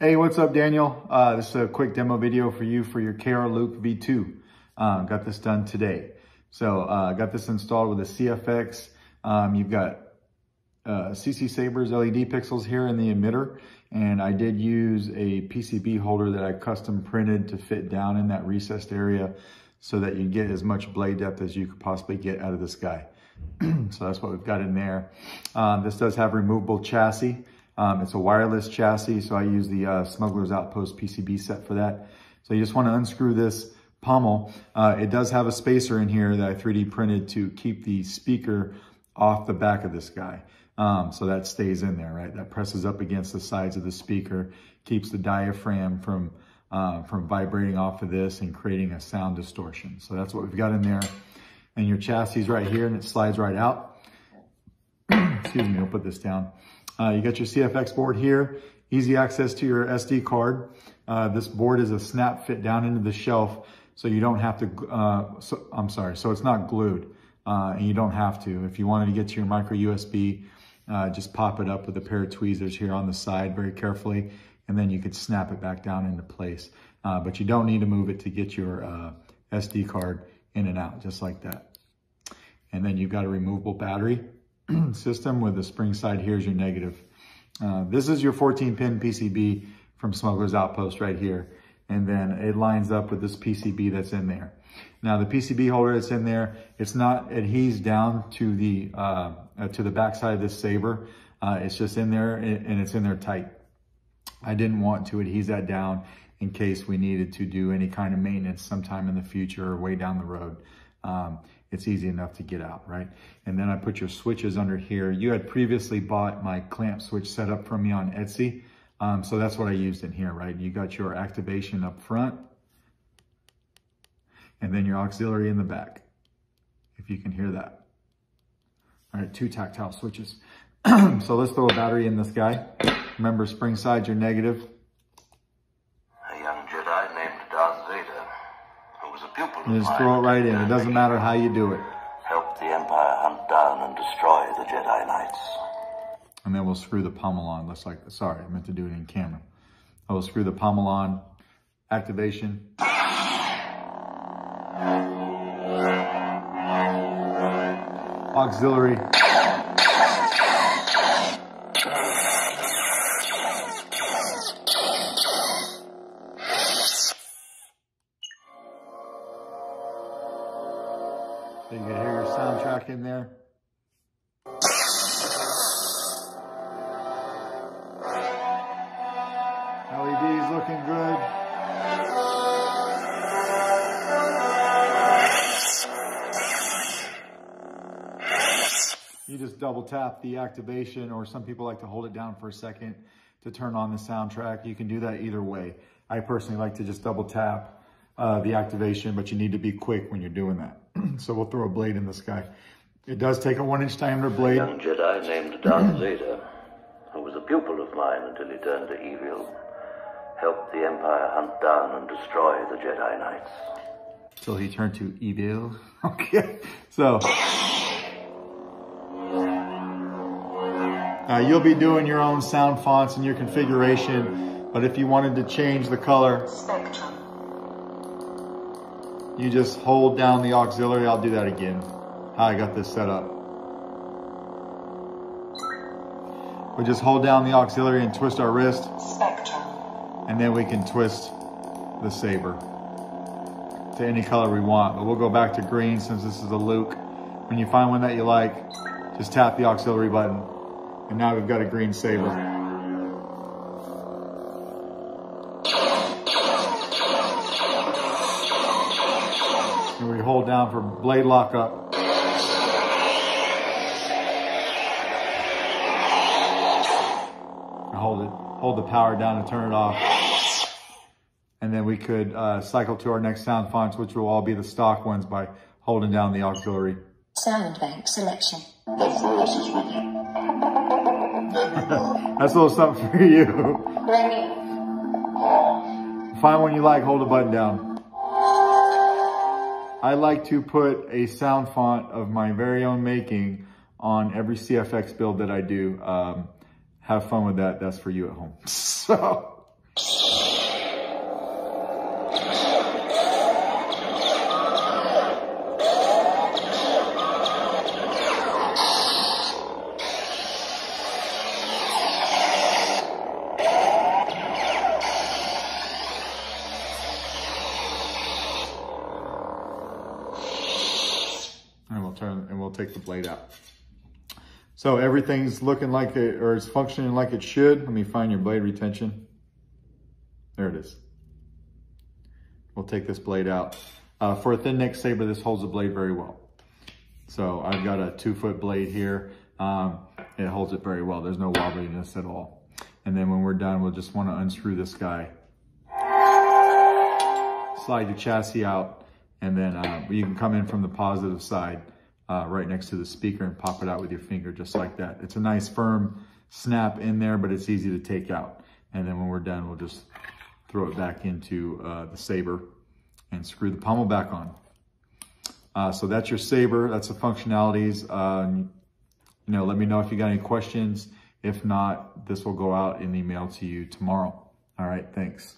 Hey, what's up, Daniel? This is a quick demo video for you for your Krsabers V2. Got this done today. So got this installed with a CFX. You've got CCSabers LED pixels here in the emitter. And I did use a PCB holder that I custom printed to fit down in that recessed area so that you get as much blade depth as you could possibly get out of this guy. So that's what we've got in there. This does have removable chassis. It's a wireless chassis, so I use the Smuggler's Outpost PCB set for that. So you just want to unscrew this pommel. It does have a spacer in here that I 3D printed to keep the speaker off the back of this guy. So that stays in there, right? That presses up against the sides of the speaker, keeps the diaphragm from vibrating off of this and creating a sound distortion. So that's what we've got in there. And your chassis is right here and it slides right out. Excuse me, I'll put this down. You got your CFX board here, easy access to your SD card. This board is a snap fit down into the shelf, so you don't have to, so it's not glued, and you don't have to. If you wanted to get to your micro USB, just pop it up with a pair of tweezers here on the side very carefully, and then you could snap it back down into place. But you don't need to move it to get your SD card in and out, just like that. And then you've got a removable battery system with the spring side. Here's your negative. This is your 14-pin PCB from Smuggler's Outpost right here. And then it lines up with this PCB that's in there. Now the PCB holder that's in there, it's not adhesed down to the back side of this saber. It's just in there and it's in there tight. I didn't want to adhese that down in case we needed to do any kind of maintenance sometime in the future or way down the road. It's easy enough to get out, right? And then I put your switches under here. You had previously bought my clamp switch set up from me on Etsy. So that's what I used in here, right? You got your activation up front and then your auxiliary in the back, if you can hear that. All right, 2 tactile switches. So let's throw a battery in this guy. Remember, spring side's your negative. A young Jedi named Darth Vader, who was a pupil of mine. Just throw it right in. It doesn't matter how you do it. Helped the Empire hunt down and destroy the Jedi Knights. And then we'll screw the pommel on. Sorry, I meant to do it in camera. I will screw the pommel on. Activation. Auxiliary. So you can hear your soundtrack in there. LED's looking good. You just double tap the activation, or some people like to hold it down for a second to turn on the soundtrack. You can do that either way. I personally like to just double tap the activation, but you need to be quick when you're doing that. So we'll throw a blade in this guy. It does take a 1-inch diameter blade. A young Jedi named Darth Vader, who was a pupil of mine until he turned to evil, helped the Empire hunt down and destroy the Jedi Knights. So he turned to evil. Okay, so you'll be doing your own sound fonts and your configuration, but if you wanted to change the color, you just hold down the auxiliary. I'll do that again, how I got this set up. We just hold down the auxiliary and twist our wrist, and then we can twist the saber to any color we want. But we'll go back to green since this is a Luke. When you find one that you like, just tap the auxiliary button, and now we've got a green saber. And we hold down for blade lockup. Hold the power down and turn it off. And then we could cycle to our next sound fonts, which will all be the stock ones, by holding down the auxiliary. Sound bank selection. The Force is with you. That's a little something for you. Find one you like, hold the button down. I like to put a sound font of my very own making on every CFX build that I do. Have fun with that. That's for you at home. So take the blade out. So everything's looking like it, or it's functioning like it should. Let me find your blade retention. There it is. We'll take this blade out. For a thin neck saber, this holds the blade very well. So I've got a 2-foot blade here. It holds it very well. There's no wobbliness at all. And then when we're done, we'll just want to unscrew this guy. Slide the chassis out, and then you can come in from the positive side right next to the speaker and pop it out with your finger just like that. It's a nice firm snap in there, but it's easy to take out. And then when we're done, we'll just throw it back into the saber and screw the pommel back on. So that's your saber. That's the functionalities. Let me know if you got any questions. If not, this will go out in email to you tomorrow. All right, thanks.